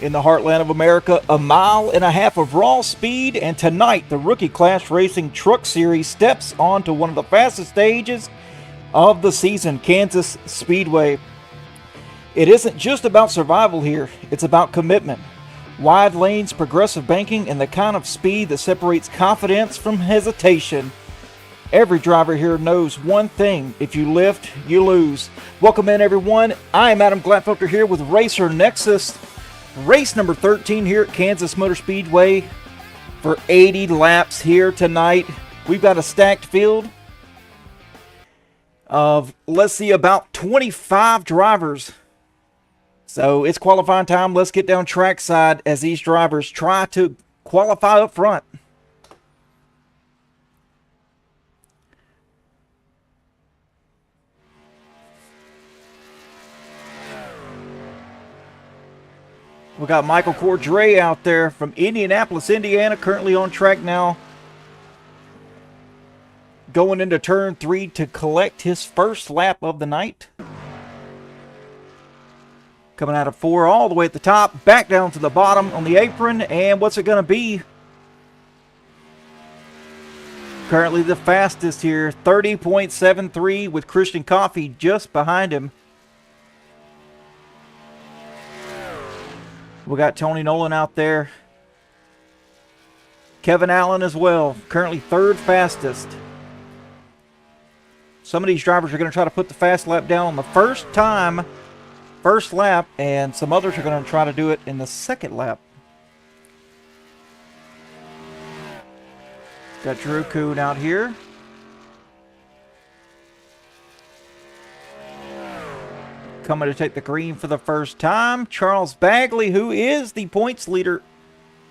In the heartland of America, a mile and a half of raw speed, and tonight the Rookie Class Racing Truck Series steps onto one of the fastest stages of the season, Kansas Speedway. It isn't just about survival here, it's about commitment. Wide lanes, progressive banking, and the kind of speed that separates confidence from hesitation. Every driver here knows one thing: if you lift, you lose. Welcome in, everyone. I am Adam Gladfelter here with Racer Nexus. Race number 13 here at Kansas Motor Speedway for 80 laps here tonight. We've got a stacked field of, let's see, about 25 drivers. So it's qualifying time. Let's get down trackside as these drivers try to qualify up front. We got Michael Cordray out there from Indianapolis, Indiana, currently on track now. Going into turn 3 to collect his first lap of the night. Coming out of 4 all the way at the top, back down to the bottom on the apron. And what's it going to be? Currently the fastest here, 30.73 with Christian Coffey just behind him. We got Tony Nolan out there. Kevin Allen as well, currently third fastest. Some of these drivers are going to try to put the fast lap down on the first lap, and some others are going to try to do it in the second lap. Got Drew Kuhn out here. Coming to take the green for the first time, Charles Bagley, who is the points leader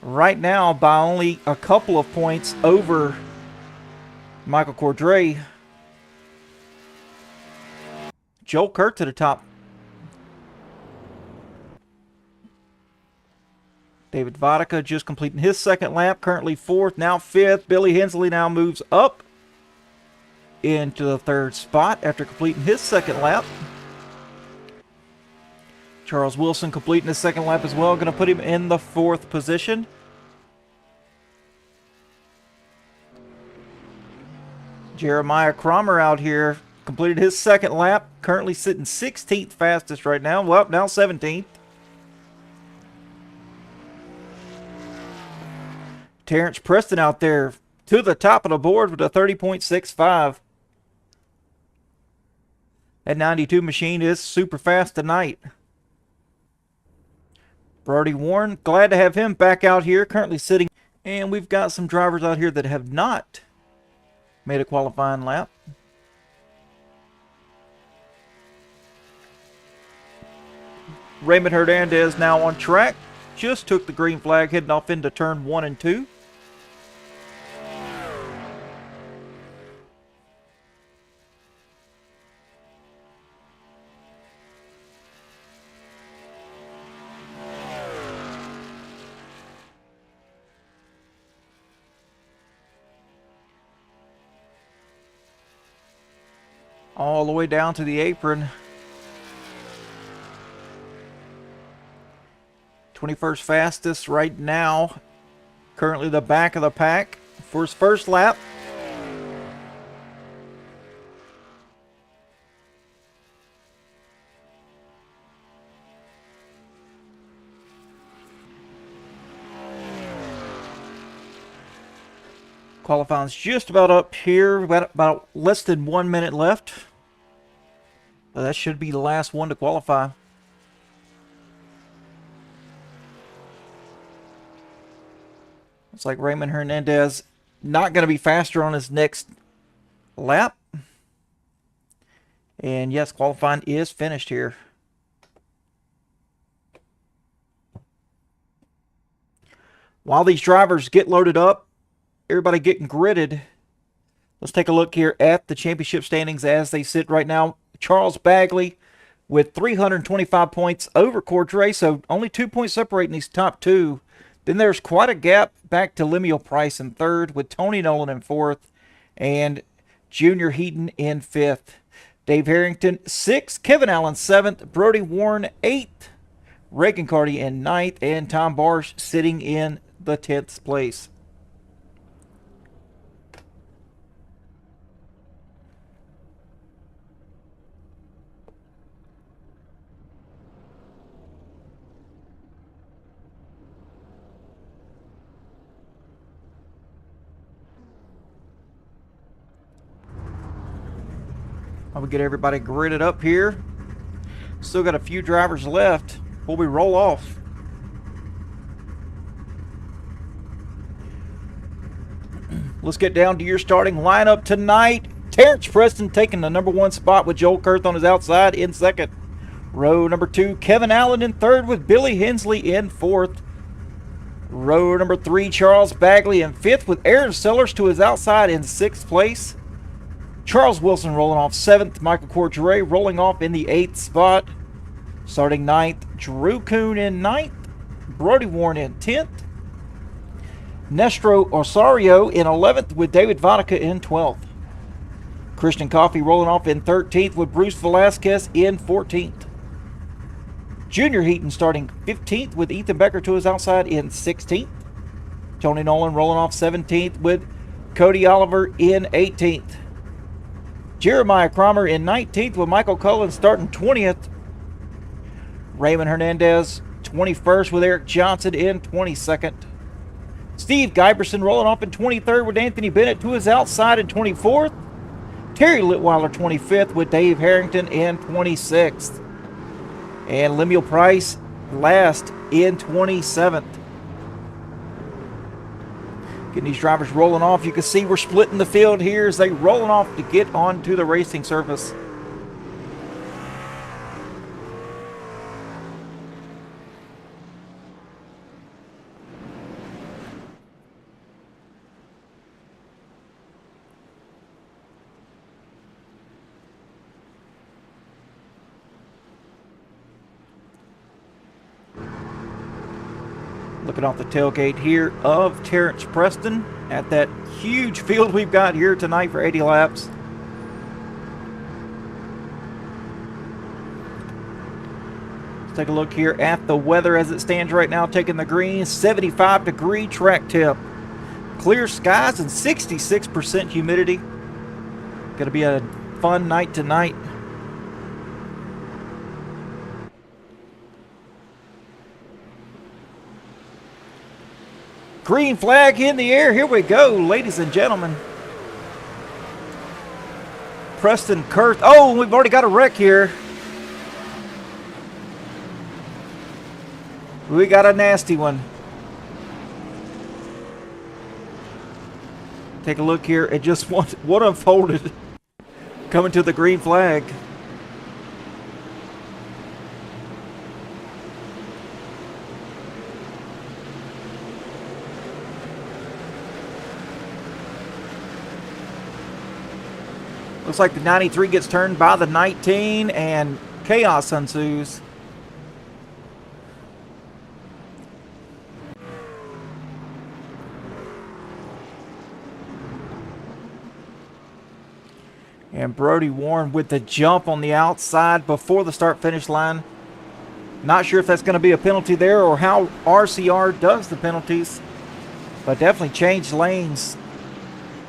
right now by only a couple of points over Michael Cordray. Joel Kurt to the top. David Vodka just completing his second lap, currently fourth, now fifth. Billy Hensley now moves up into the third spot after completing his second lap. Charles Wilson completing his second lap as well, going to put him in the fourth position. Jeremiah Cromer out here completed his second lap, currently sitting 16th fastest right now. Well, now 17th. Terrence Preston out there to the top of the board with a 30.65. That 92 machine is super fast tonight. Brody Warren, glad to have him back out here, currently sitting. And we've got some drivers out here that have not made a qualifying lap. Raymond Hernandez now on track. Just took the green flag, heading off into turn 1 and 2. All the way down to the apron. 21st fastest right now. Currently the back of the pack for his first lap. Qualifying's just about up here. About less than 1 minute left. That should be the last one to qualify. Looks like Raymond Hernandez not going to be faster on his next lap. And yes, qualifying is finished here. While these drivers get loaded up, everybody getting gridded, let's take a look here at the championship standings as they sit right now. Charles Bagley with 325 points over Cordray, so only 2 points separating these top two. Then there's quite a gap back to Lemuel Price in third, with Tony Nolan in fourth and Junior Heaton in fifth. Dave Harrington sixth, Kevin Allen seventh, Brody Warren eighth, Reagan Carty in 9th, and Tom Barsh sitting in the 10th place. I'm going to get everybody gridded up here. Still got a few drivers left before we roll off. Let's get down to your starting lineup tonight. Terrence Preston taking the #1 spot with Joel Kurth on his outside in 2nd. Row number 2, Kevin Allen in 3rd with Billy Hensley in 4th. Row number 3, Charles Bagley in 5th with Aaron Sellers to his outside in 6th place. Charles Wilson rolling off 7th. Michael Cordray rolling off in the 8th spot. Starting 9th, Drew Kuhn in 9th. Brody Warren in 10th. Nestro Osorio in 11th with David Vodka in 12th. Christian Coffey rolling off in 13th with Bruce Velasquez in 14th. Junior Heaton starting 15th with Ethan Becker to his outside in 16th. Tony Nolan rolling off 17th with Cody Oliver in 18th. Jeremiah Cromer in 19th with Michael Cullen starting 20th. Raymond Hernandez 21st with Eric Johnson in 22nd. Steve Giberson rolling off in 23rd with Anthony Bennett to his outside in 24th. Terry Litweiler 25th with Dave Harrington in 26th. And Lemuel Price last in 27th. Getting these drivers rolling off. You can see we're splitting the field here as they rolling off to get onto the racing surface. Looking off the tailgate here of Terrence Preston at that huge field we've got here tonight for 80 laps. Let's take a look here at the weather as it stands right now. Taking the green, 75-degree track tip. Clear skies and 66% humidity. Going to be a fun night tonight. Green flag in the air. Here we go, ladies and gentlemen. Preston Kurth. Oh, we've already got a wreck here. We got a nasty one. Take a look here at just what unfolded coming to the green flag. Looks like the 93 gets turned by the 19 and chaos ensues. And Brody Warren with the jump on the outside before the start-finish line. Not sure if that's going to be a penalty there or how RCR does the penalties. But definitely changed lanes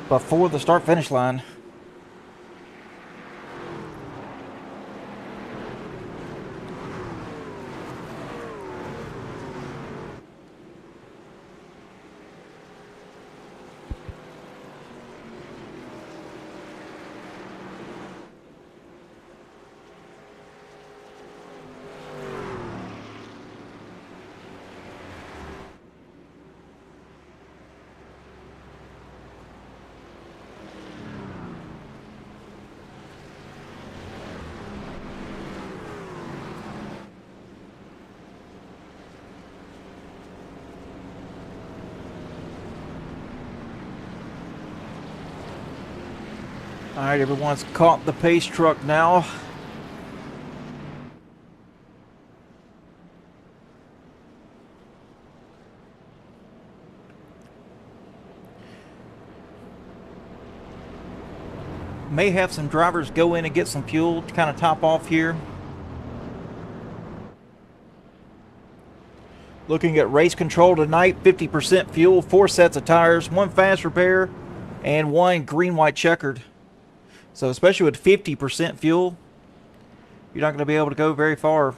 before the start-finish line. All right, everyone's caught the pace truck now. May have some drivers go in and get some fuel to kind of top off here. Looking at race control tonight, 50% fuel, 4 sets of tires, 1 fast repair, and 1 green-white checkered. So especially with 50% fuel, you're not going to be able to go very far.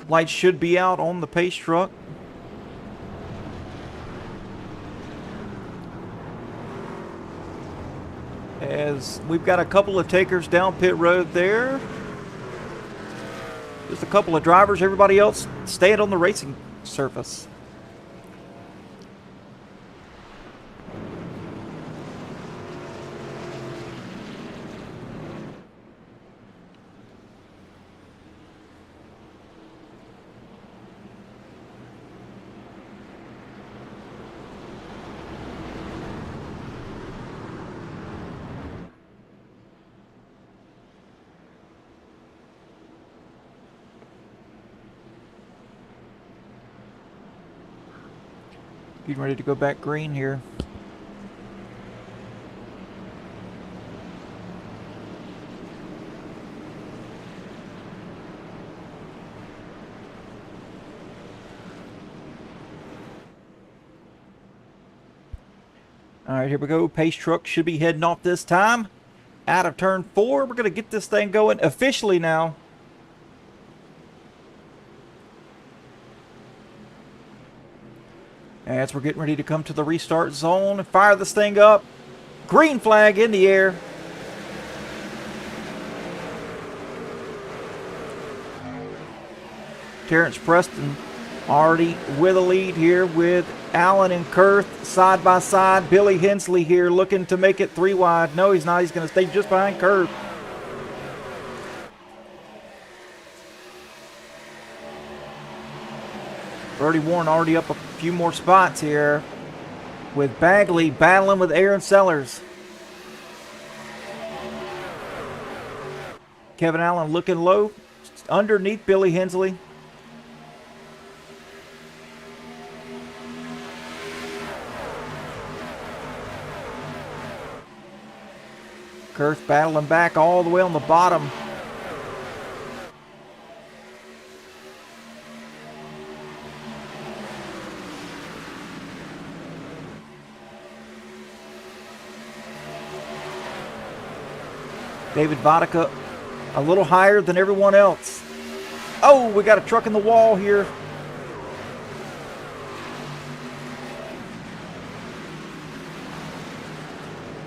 Lights should be out on the pace truck. As we've got a couple of takers down pit road there. Just a couple of drivers, everybody else staying on the racing surface. Getting ready to go back green here. All right, here we go. Pace truck should be heading off this time. Out of turn 4. We're going to get this thing going officially now. As we're getting ready to come to the restart zone and fire this thing up. Green flag in the air. Terrence Preston already with a lead here with Allen and Kurth side by side. Billy Hensley here looking to make it 3 wide. No, he's not. He's going to stay just behind Kurth. Bertie Warren already up a few more spots here with Bagley battling with Aaron Sellers. Kevin Allen looking low underneath Billy Hensley. Kurth battling back all the way on the bottom. David Vodka a little higher than everyone else. Oh, we got a truck in the wall here.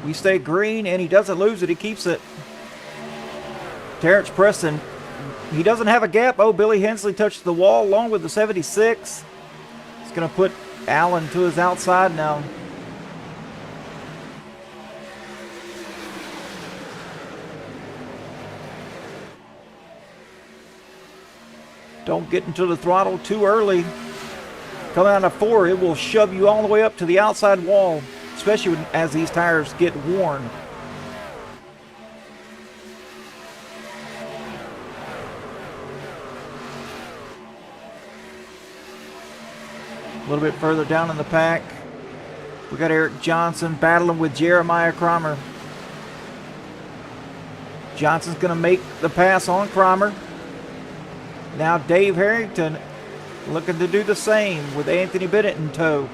We stay green, and he doesn't lose it. He keeps it. Terrence Preston, he doesn't have a gap. Oh, Billy Hensley touched the wall along with the 76. He's going to put Allen to his outside now. Don't get into the throttle too early. Coming out of 4, it will shove you all the way up to the outside wall, especially as these tires get worn. A little bit further down in the pack, we got Eric Johnson battling with Jeremiah Cromer. Johnson's going to make the pass on Cromer. Now Dave Harrington looking to do the same with Anthony Bennett in tow.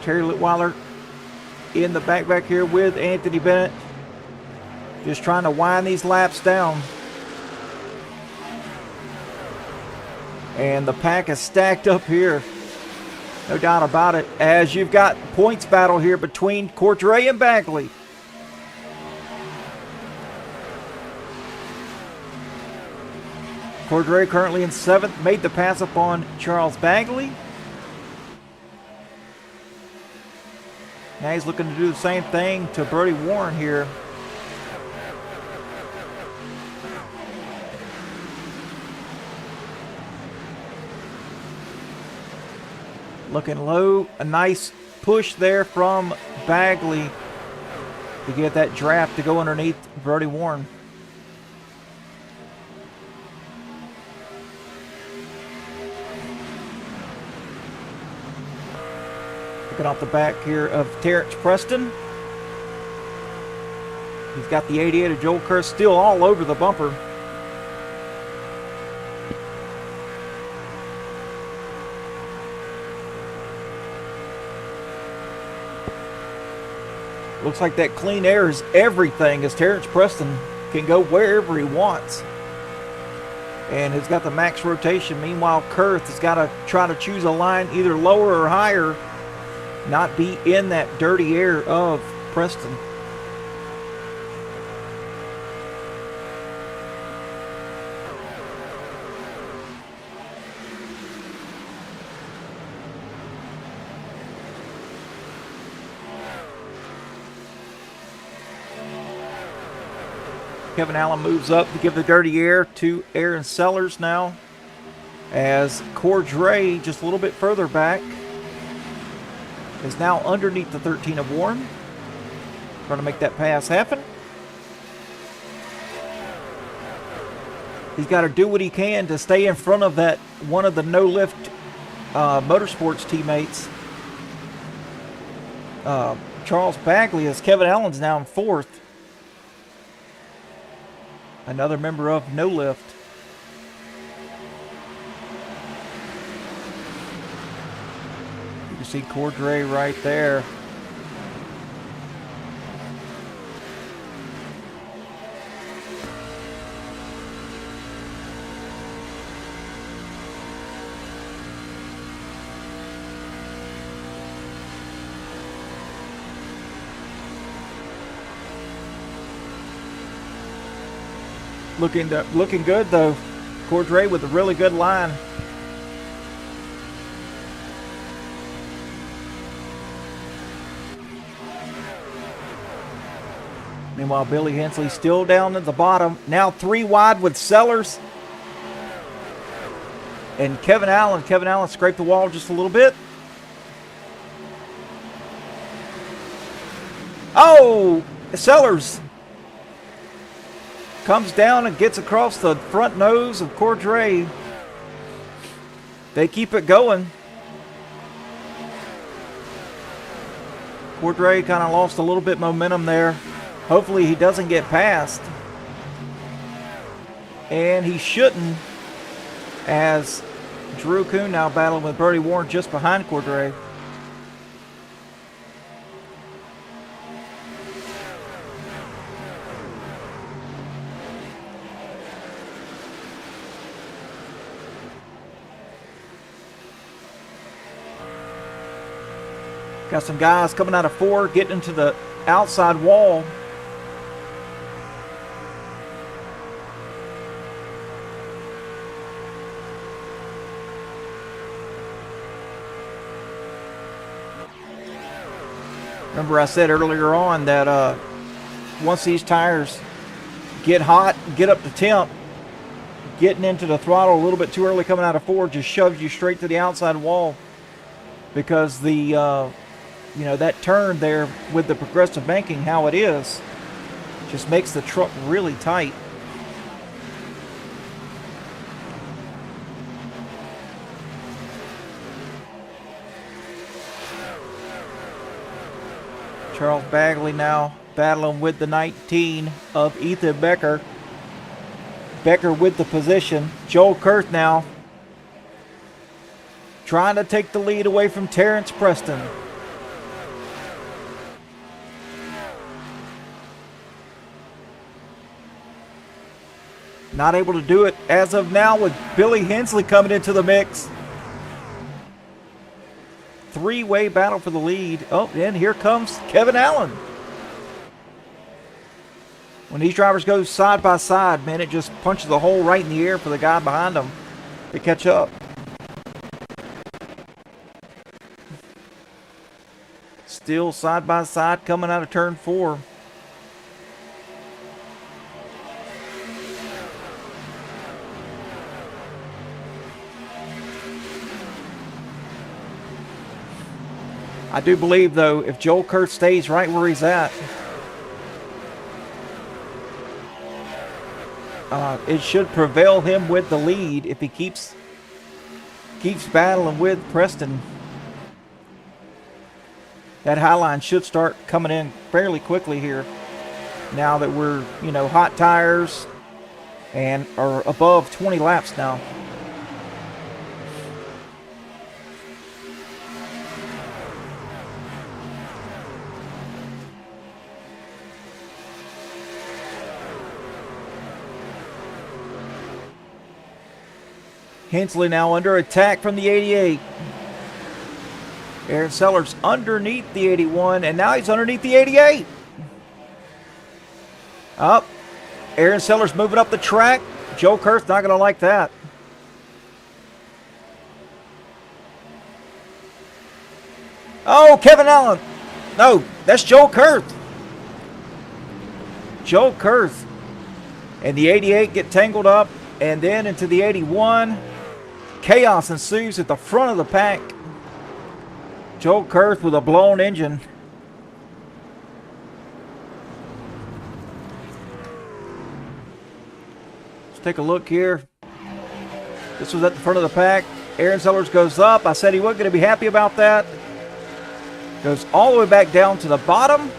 Terry Litweiler in the back here with Anthony Bennett. Just trying to wind these laps down. And the pack is stacked up here. No doubt about it, as you've got points battle here between Cordray and Bagley. Cordray currently in 7th, made the pass upon Charles Bagley. Now he's looking to do the same thing to Brody Warren here. Looking low. A nice push there from Bagley to get that draft to go underneath Brody Warren. Looking off the back here of Terrence Preston. He's got the 88 of Joel Kerr still all over the bumper. Looks like that clean air is everything, as Terrence Preston can go wherever he wants. And has got the max rotation. Meanwhile, Kurth has got to try to choose a line either lower or higher, not be in that dirty air of Preston. Kevin Allen moves up to give the dirty air to Aaron Sellers now, as Cordray, just a little bit further back, is now underneath the 13 of Warren. Trying to make that pass happen. He's got to do what he can to stay in front of that one of the no-lift motorsports teammates, Charles Bagley, as Kevin Allen's now in fourth. Another member of No Lift. You can see Cordray right there. Looking good though. Cordray with a really good line. Meanwhile, Billy Hensley still down at the bottom. Now 3 wide with Sellers and Kevin Allen. Kevin Allen scraped the wall just a little bit. Oh, Sellers comes down and gets across the front nose of Cordray. They keep it going. Cordray kind of lost a little bit momentum there. Hopefully he doesn't get past. And he shouldn't, as Drew Kuhn now battling with Brody Warren just behind Cordray. Got some guys coming out of 4, getting into the outside wall. Remember I said earlier on that once these tires get hot, get up to temp, getting into the throttle a little bit too early coming out of 4 just shoves you straight to the outside wall, because the that turn there with the progressive banking, how it is, just makes the truck really tight. Charles Bagley now battling with the 19 of Ethan Becker. Becker with the position. Joel Kurth now trying to take the lead away from Terrence Preston. Not able to do it as of now with Billy Hensley coming into the mix. 3-way battle for the lead. Oh, and here comes Kevin Allen. When these drivers go side by side, man, it just punches a hole right in the air for the guy behind them to catch up. Still side by side coming out of turn 4. I do believe, though, if Joel Kurth stays right where he's at, it should prevail him with the lead if he keeps battling with Preston. That high line should start coming in fairly quickly here. Now that we're, hot tires and are above 20 laps now. Hensley now under attack from the 88. Aaron Sellers underneath the 81, and now he's underneath the 88. Up. Aaron Sellers moving up the track. Joe Kurth not going to like that. Oh, Kevin Allen. No, that's Joe Kurth. Joe Kurth. And the 88 get tangled up, and then into the 81. Chaos ensues at the front of the pack. Joe Kurth with a blown engine. Let's take a look here. This was at the front of the pack. Aaron Sellers goes up. I said he wasn't going to be happy about that. Goes all the way back down to the bottom.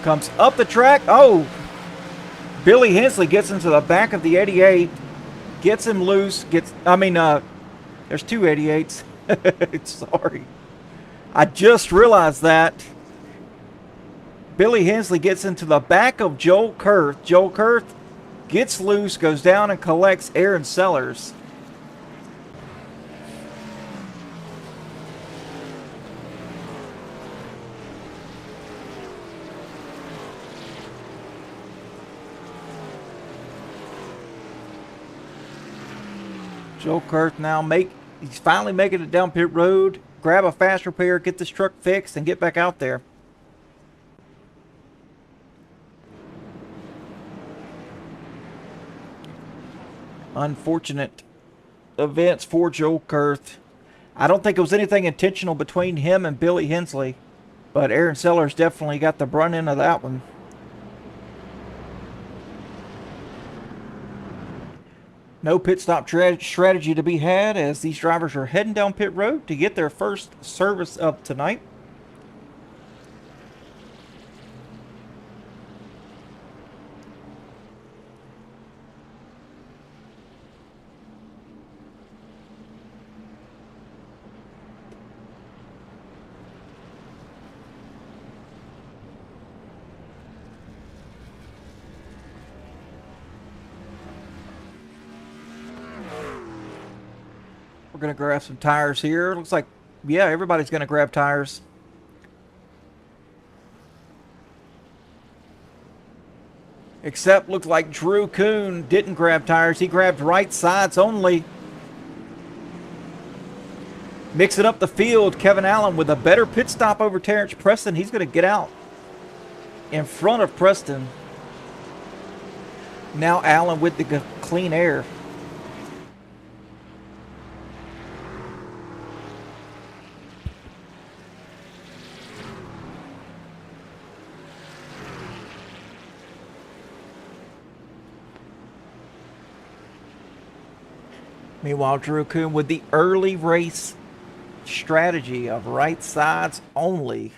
Comes up the track. Oh! Billy Hensley gets into the back of the 88. Gets him loose. There's two 88s. Sorry. I just realized that. Billy Hensley gets into the back of Joel Kurth. Joel Kurth gets loose, goes down and collects Aaron Sellers. Joel Kurth now he's finally making it down pit road, grab a fast repair, get this truck fixed, and get back out there. Unfortunate events for Joel Kurth. I don't think it was anything intentional between him and Billy Hensley, but Aaron Sellers definitely got the brunt end of that one. No pit stop strategy to be had as these drivers are heading down pit road to get their first service of tonight. We're going to grab some tires here. Looks like, yeah, everybody's going to grab tires. Except looks like Drew Kuhn didn't grab tires. He grabbed right sides only. Mixing up the field, Kevin Allen with a better pit stop over Terrence Preston. He's going to get out in front of Preston. Now Allen with the clean air. Meanwhile, Drew Kuhn with the early race strategy of right sides only.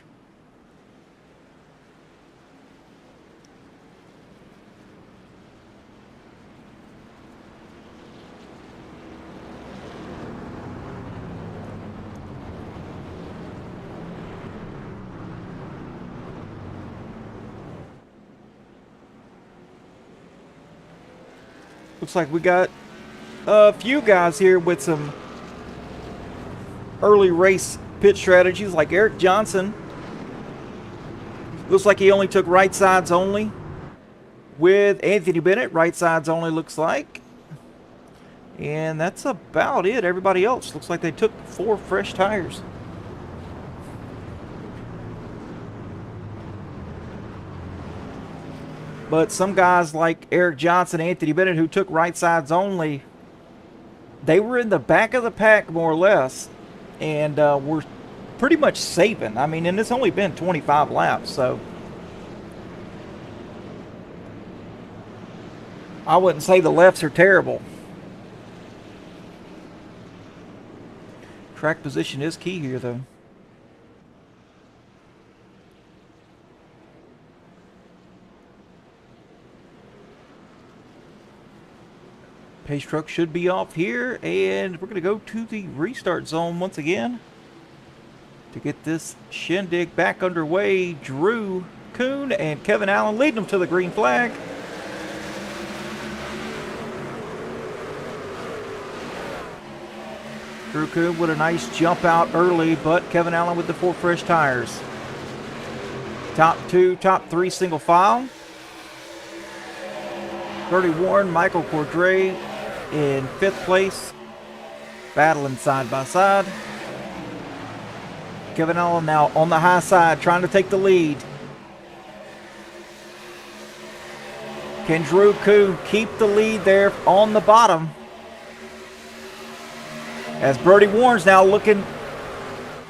Looks like we got a few guys here with some early race pit strategies, like Eric Johnson. Looks like he only took right sides only. With Anthony Bennett, right sides only looks like. And that's about it. Everybody else looks like they took 4 fresh tires. But some guys like Eric Johnson, Anthony Bennett, who took right sides only, they were in the back of the pack more or less, and were pretty much saving. I mean, and it's only been 25 laps, so I wouldn't say the lefts are terrible. Track position is key here, though. Pace truck should be off here, and we're going to go to the restart zone once again to get this shindig back underway. Drew Kuhn and Kevin Allen leading them to the green flag. Drew Kuhn with a nice jump out early, but Kevin Allen with the 4 fresh tires. Top 2, top 3 single file. Bertie Warren, Michael Cordray in 5th place, battling side by side. Kevin Allen now on the high side, trying to take the lead. Can Drew Kuhn keep the lead there on the bottom? As Bertie Warren's now looking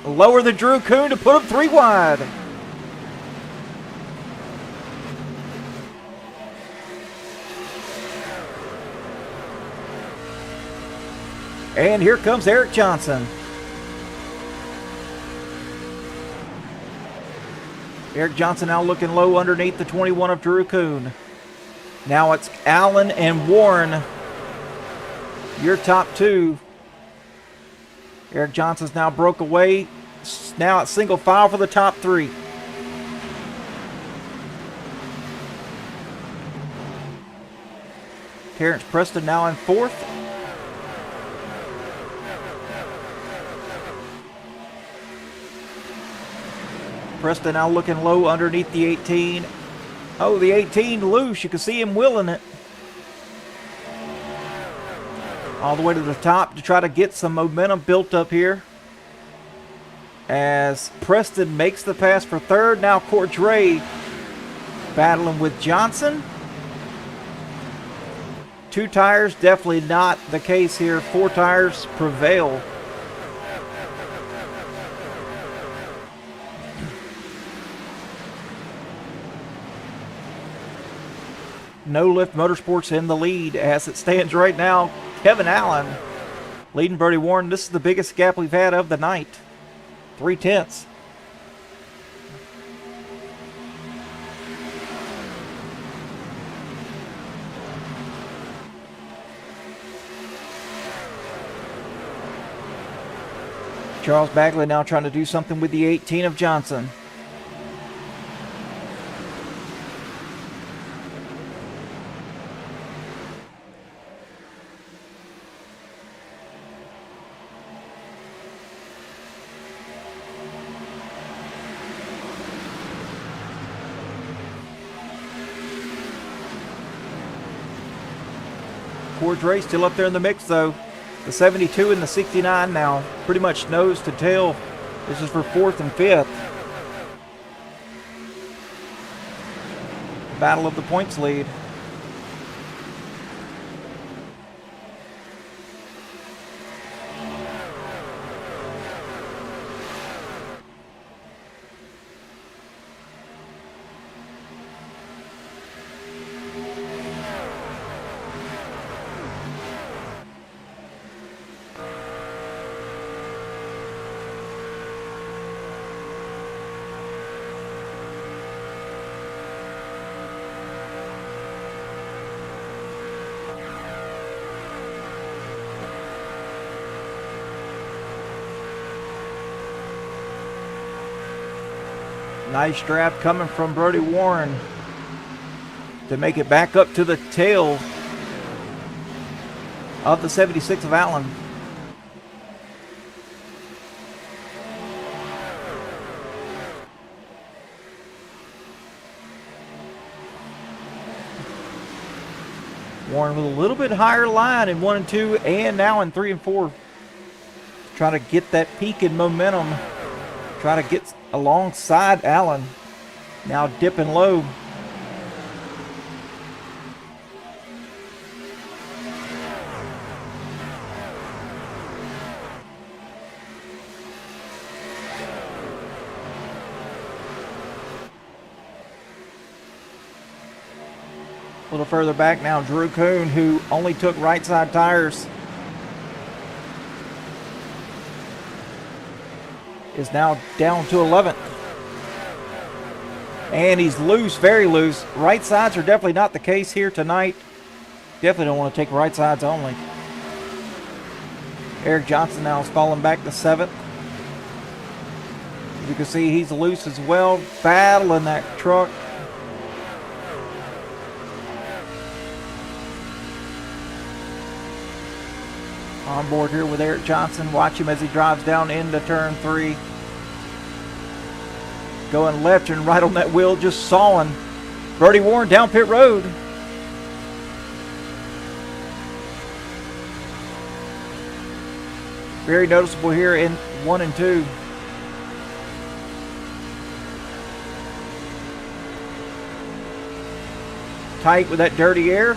lower than Drew Kuhn to put him 3 wide. And here comes Eric Johnson. Eric Johnson now looking low underneath the 21 of Drew Kuhn. Now it's Allen and Warren, your top 2. Eric Johnson's now broke away. Now it's single file for the top 3. Terrence Preston now in 4th. Preston now looking low underneath the 18. Oh, the 18 loose. You can see him willing it. All the way to the top to try to get some momentum built up here. As Preston makes the pass for 3rd. Now Cordray battling with Johnson. 2 tires, definitely not the case here. 4 tires prevail. No Lift Motorsports in the lead as it stands right now. Kevin Allen leading Bertie Warren. This is the biggest gap we've had of the night. 3/10. Charles Bagley now trying to do something with the 18 of Johnson. Cordray still up there in the mix, though. The 72 and the 69 now pretty much nose to tail. This is for 4th and 5th. Battle of the points lead. Nice draft coming from Bertie Warren to make it back up to the tail of the 76 of Allen. Warren with a little bit higher line in 1 and 2 and now in 3 and 4. Trying to get that peak in momentum. Try to get alongside Allen. Now dipping low. A little further back now, Drew Kuhn, who only took right side tires, is now down to 11th. And he's loose, very loose. Right sides are definitely not the case here tonight. Definitely don't want to take right sides only. Eric Johnson now is falling back to 7th. You can see he's loose as well, battling that truck. On board here with Eric Johnson. Watch him as he drives down into turn 3. Going left and right on that wheel, just sawing Brody Warren down pit road. Very noticeable here in 1 and 2. Tight with that dirty air.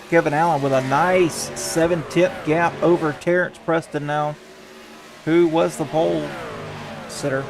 Kevin Allen with a nice 7-10 gap over Terrence Preston now, who was the pole sitter.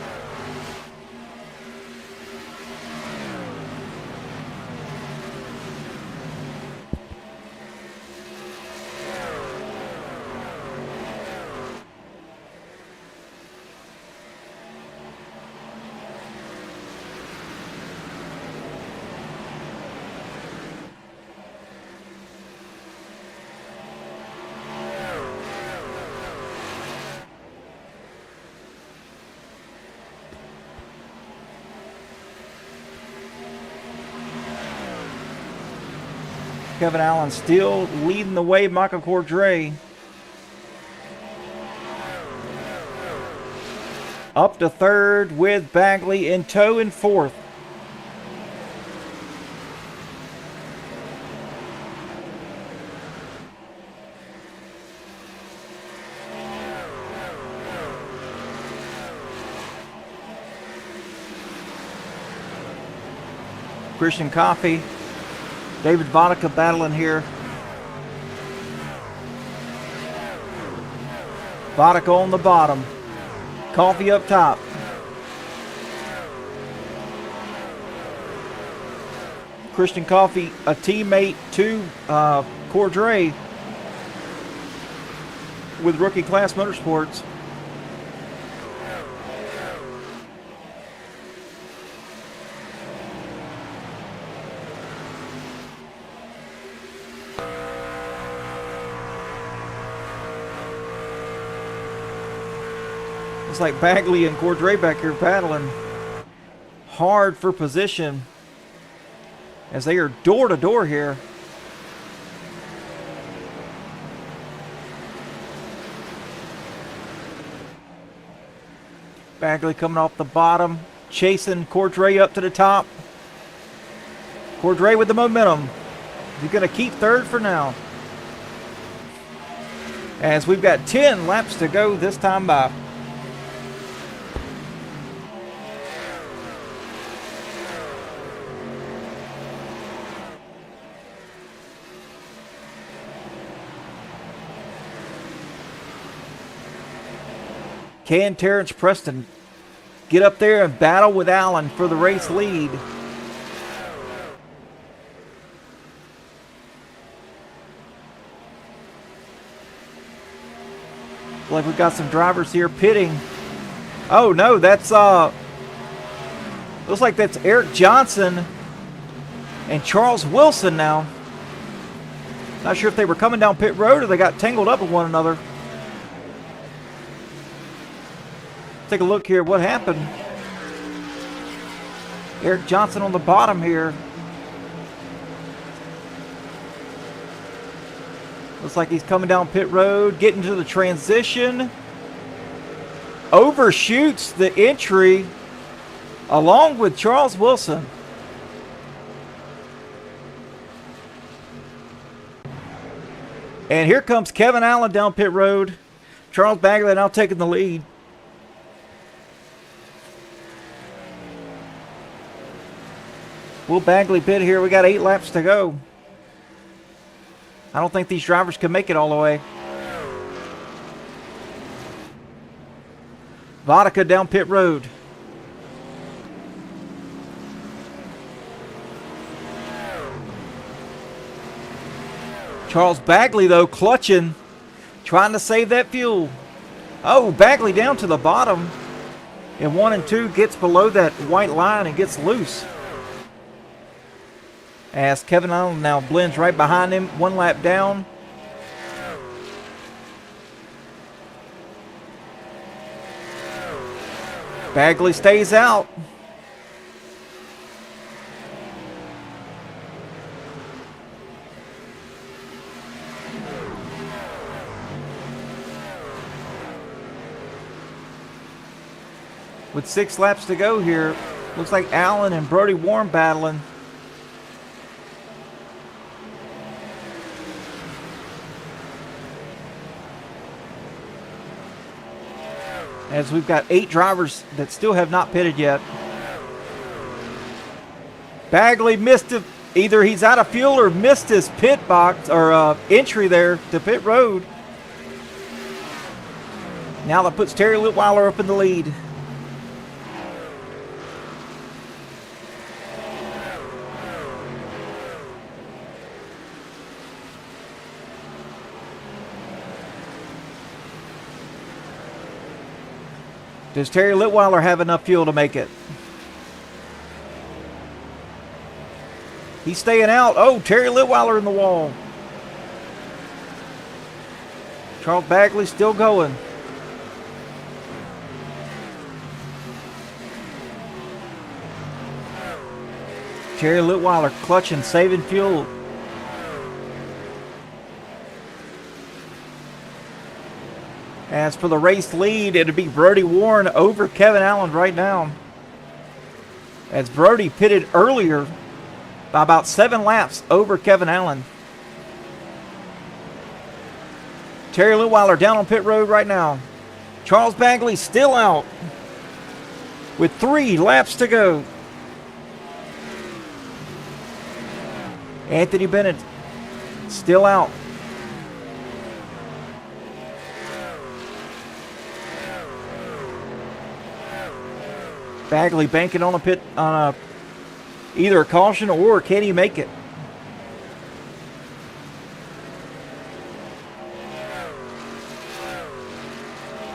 Kevin Allen still leading the way. Michael Cordray up to 3rd with Bagley in tow in 4th. Christian Coffey, David Vodka battling here. Vodka on the bottom. Coffee up top. Christian Coffey, a teammate to Cordray with Rookie Class Motorsports. It's like Bagley and Cordray back here battling hard for position as they are door to door here. Bagley coming off the bottom, chasing Cordray up to the top. Cordray with the momentum. He's going to keep 3rd for now, as we've got 10 laps to go this time by. Can Terrence Preston get up there and battle with Allen for the race lead? Like we've got some drivers here pitting. Oh no, that's looks like that's Eric Johnson and Charles Wilson now. Not sure if they were coming down pit road or they got tangled up with one another. Take a look here. What happened? Eric Johnson on the bottom here. Looks like he's coming down pit road, getting to the transition. Overshoots the entry along with Charles Wilson. And here comes Kevin Allen down pit road. Charles Bagley now taking the lead. Will Bagley pit here? We got 8 laps to go. I don't think these drivers can make it all the way. Vodka down pit road. Charles Bagley, though, clutching, trying to save that fuel. Oh, Bagley down to the bottom. And 1 and 2 gets below that white line and gets loose. As Kevin Allen now blends right behind him, 1 lap down. Bagley stays out. With 6 laps to go here, looks like Allen and Brody Warren battling. As we've got 8 drivers that still have not pitted yet. Bagley missed it. Either he's out of fuel or missed his pit box or entry there to pit road. Now that puts Terry Litweiler up in the lead. Does Terry Litweiler have enough fuel to make it? He's staying out. Oh, Terry Litweiler in the wall. Charles Bagley still going. Terry Litweiler clutching, saving fuel. As for the race lead, it'll be Brody Warren over Kevin Allen right now. As Brody pitted earlier by about 7 laps over Kevin Allen. Terry Litweiler down on pit road right now. Charles Bagley still out with 3 laps to go. Anthony Bennett still out. Bagley banking on either a caution or can he make it?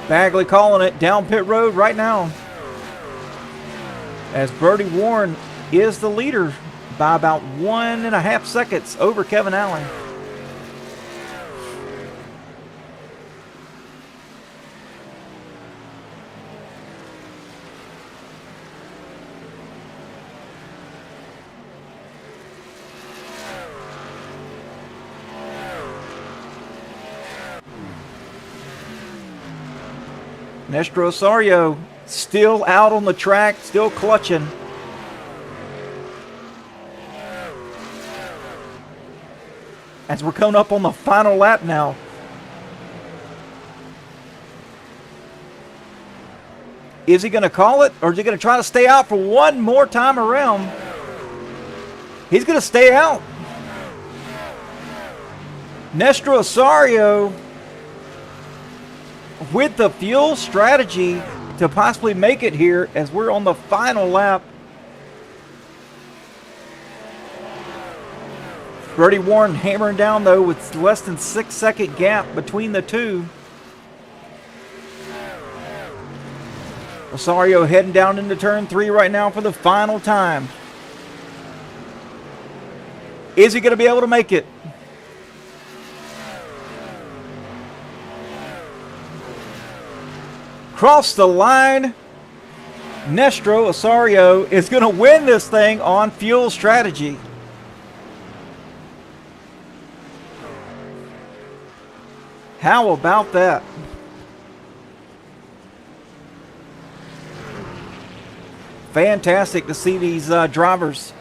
Bagley calling it down pit road right now. As Brody Warren is the leader by about 1.5 seconds over Kevin Allen. Néstor Osorio still out on the track, still clutching. As we're coming up on the final lap now. Is he going to call it, or is he going to try to stay out for one more time around? He's going to stay out. Néstor Osorio with the fuel strategy to possibly make it here as we're on the final lap. Brody Warren hammering down though with less than 6-second gap between the two. Osorio heading down into turn 3 right now for the final time. Is he going to be able to make it? Cross the line. Néstor Osorio is going to win this thing on fuel strategy. How about that? Fantastic to see these drivers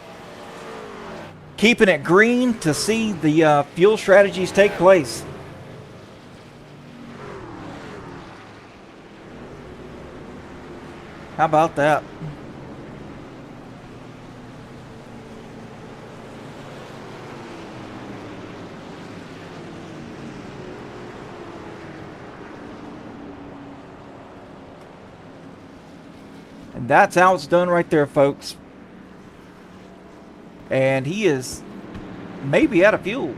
keeping it green to see the fuel strategies take place. How about that? And that's how it's done right there, folks. And he is maybe out of fuel.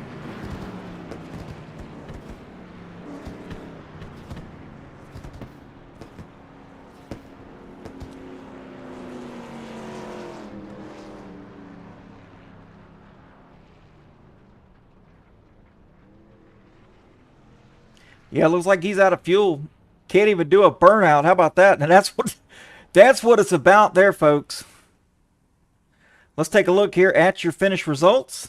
Yeah, it looks like he's out of fuel. Can't even do a burnout. How about that? And that's what it's about there, folks. Let's take a look here at your finish results.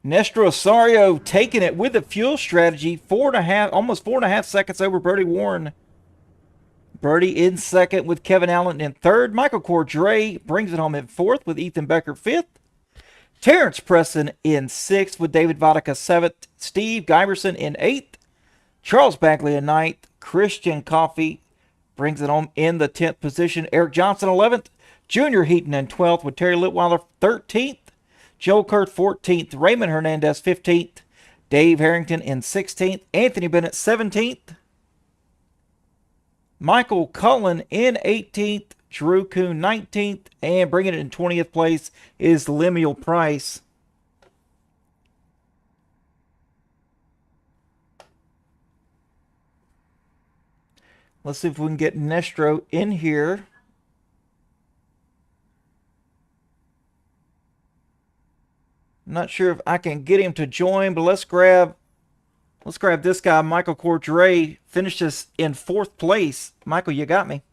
Nestro Osorio taking it with the fuel strategy, almost 4.5 seconds over Brody Warren. Brody in second with Kevin Allen in third. Michael Cordray brings it home in fourth with Ethan Becker fifth. Terrence Preston in sixth with David Vodicka seventh. Steve Giberson in eighth. Charles Bagley in ninth. Christian Coffey brings it home in the 10th position. Eric Johnson 11th. Junior Heaton in 12th with Terry Litweiler 13th. Joe Kurt 14th. Raymond Hernandez 15th. Dave Harrington in 16th. Anthony Bennett 17th. Michael Cullen in 18th. Drew Kuhn 19th. And bringing it in 20th place is Lemuel Price. Let's see if we can get Nestro in here. I'm not sure if I can get him to join, but let's grab this guy, Michael Cordray. Finishes in 4th place. Michael, you got me.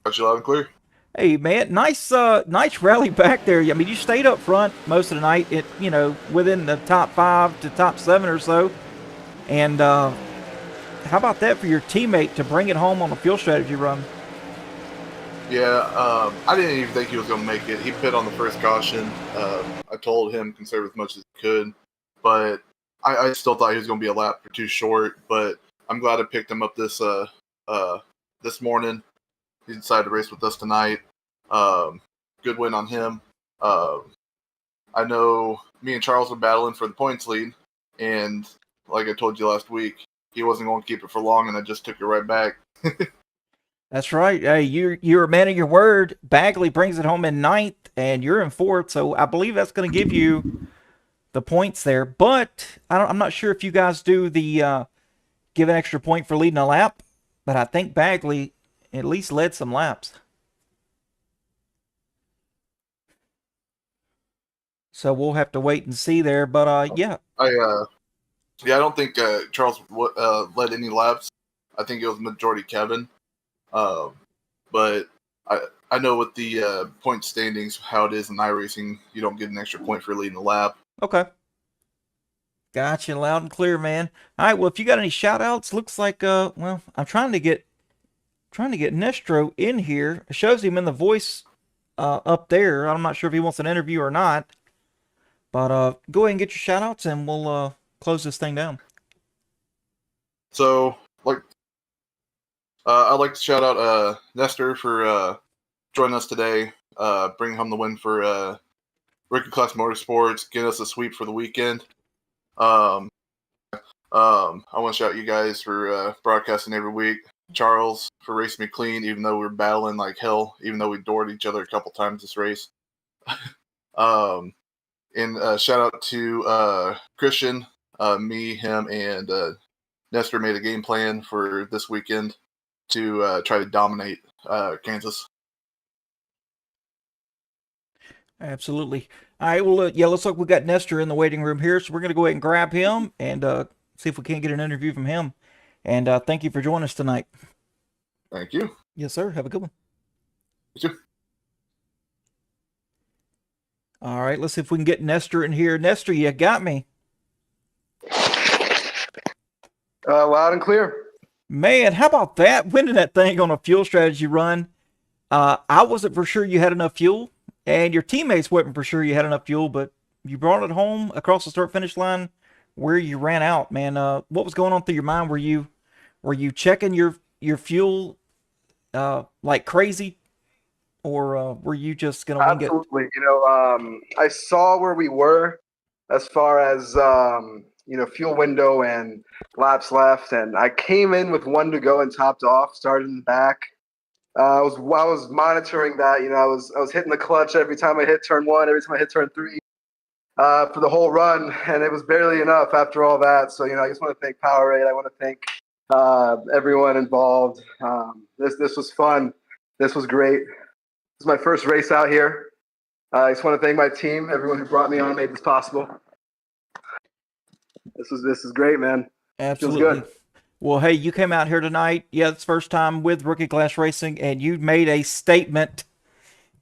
Got you loud and clear. Hey man, nice rally back there. I mean, you stayed up front most of the night. Within the top 5 to top 7 or so. And how about that for your teammate to bring it home on a fuel strategy run? Yeah, I didn't even think he was going to make it. He pit on the first caution. I told him conserve as much as he could, but I still thought he was going to be a lap or 2 short. But I'm glad I picked him up this morning. He decided to race with us tonight. Good win on him. I know me and Charles were battling for the points lead, and like I told you last week, he wasn't going to keep it for long, and I just took it right back. That's right. Hey, you're a man of your word. Bagley brings it home in 9th, and you're in 4th, so I believe that's going to give you the points there. But I'm not sure if you guys do the give an extra point for leading a lap, but I think Bagley at least led some laps. So we'll have to wait and see there. But yeah. I don't think Charles led any laps. I think it was majority Kevin. But I know with the point standings, how it is in iRacing, you don't get an extra point for leading the lap. Okay. Gotcha, loud and clear, man. All right, well, if you got any shout-outs, looks like, I'm trying to get Nestro in here. It shows him in the voice up there. I'm not sure if he wants an interview or not. But go ahead and get your shout-outs, and we'll close this thing down. So, I'd like to shout out Nestor for joining us today, bringing home the win for Rookie Class Motorsports, getting us a sweep for the weekend. I want to shout you guys for broadcasting every week. Charles for racing me clean, even though we were battling like hell, even though we doored each other a couple times this race. And shout out to Christian, me, him, and Nestor made a game plan for this weekend to try to dominate Kansas. Absolutely. All right, well, looks like we got Nestor in the waiting room here, so we're going to go ahead and grab him and see if we can't get an interview from him. And thank you for joining us tonight. Thank you. Yes, sir. Have a good one. You too. All right, let's see if we can get Nestor in here. Nestor, you got me. Loud and clear. Man, how about that? Winning that thing on a fuel strategy run. I wasn't for sure you had enough fuel, and your teammates weren't for sure you had enough fuel, but you brought it home across the start-finish line where you ran out, man. What was going on through your mind? Were you checking your fuel like crazy, or were you just going to wing it? Absolutely. I saw where we were as far as fuel window and laps left, and I came in with 1 to go and topped off, started in the back. I was monitoring that. I was hitting the clutch every time I hit turn 1, every time I hit turn 3 for the whole run, and it was barely enough after all that. So I just want to thank Powerade. I want to thank everyone involved. This was fun. This was great. This is my first race out here. I just want to thank my team, everyone who brought me on, made this possible. This is great, man. Absolutely. Feels good. Well, hey, you came out here tonight. Yeah, it's first time with Rookie Class Racing, and you made a statement.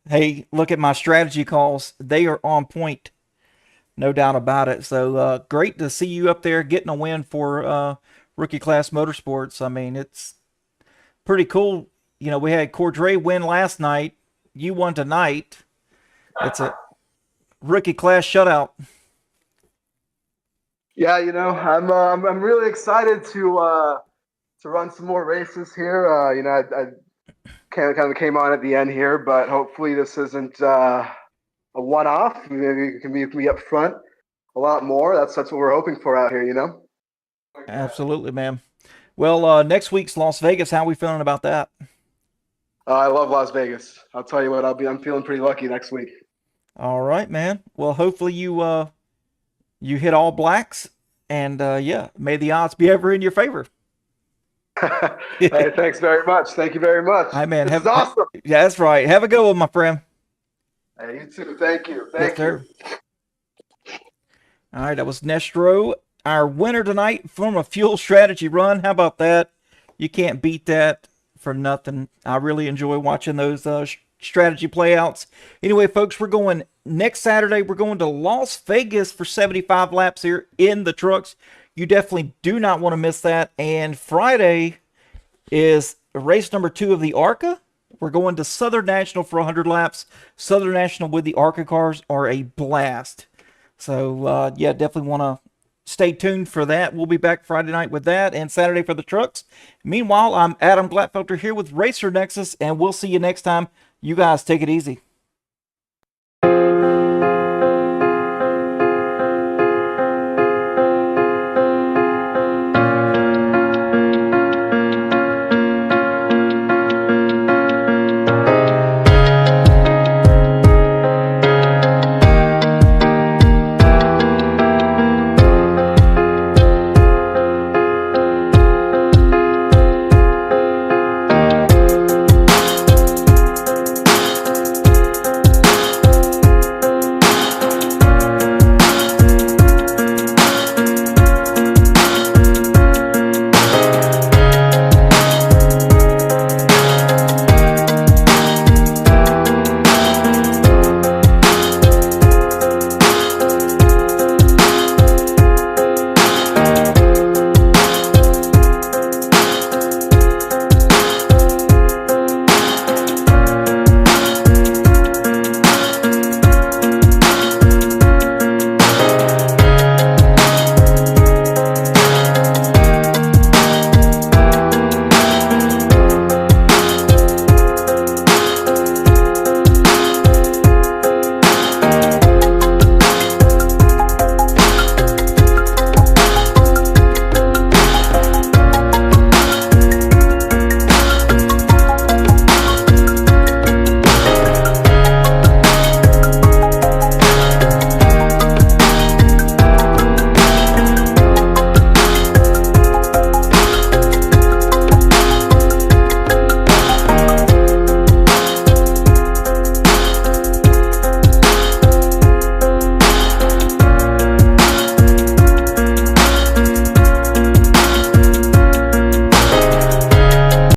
Hey, look at my strategy calls. They are on point. No doubt about it. So great to see you up there getting a win for Rookie Class Motorsports. I mean, it's pretty cool. We had Cordray win last night. You won tonight. It's a Rookie Class shutout. Yeah, I'm really excited to run some more races here. I kind of came on at the end here, but hopefully this isn't a one-off. Maybe it can be up front a lot more. That's what we're hoping for out here. Absolutely, man. Well, next week's Las Vegas. How are we feeling about that? I love Las Vegas. I'll tell you what. I'm feeling pretty lucky next week. All right, man. Well, hopefully you hit all blacks, and may the odds be ever in your favor. Hey, thanks very much. Thank you very much. Hi, man. This is awesome. Yeah, that's right. Have a good one, my friend. Hey, you too. Thank you. Yes, sir. All right, that was Nestro, our winner tonight from a fuel strategy run. How about that? You can't beat that for nothing. I really enjoy watching those strategy playouts. Anyway, folks, we're going next Saturday. We're going to Las Vegas for 75 laps here in the trucks. You definitely do not want to miss that. And Friday is race number 2 of the ARCA. We're going to Southern National for 100 laps. Southern National with the ARCA cars are a blast. So, definitely want to stay tuned for that. We'll be back Friday night with that and Saturday for the trucks. Meanwhile, I'm Adam Glatfelter here with Racer Nexus, and we'll see you next time. You guys take it easy.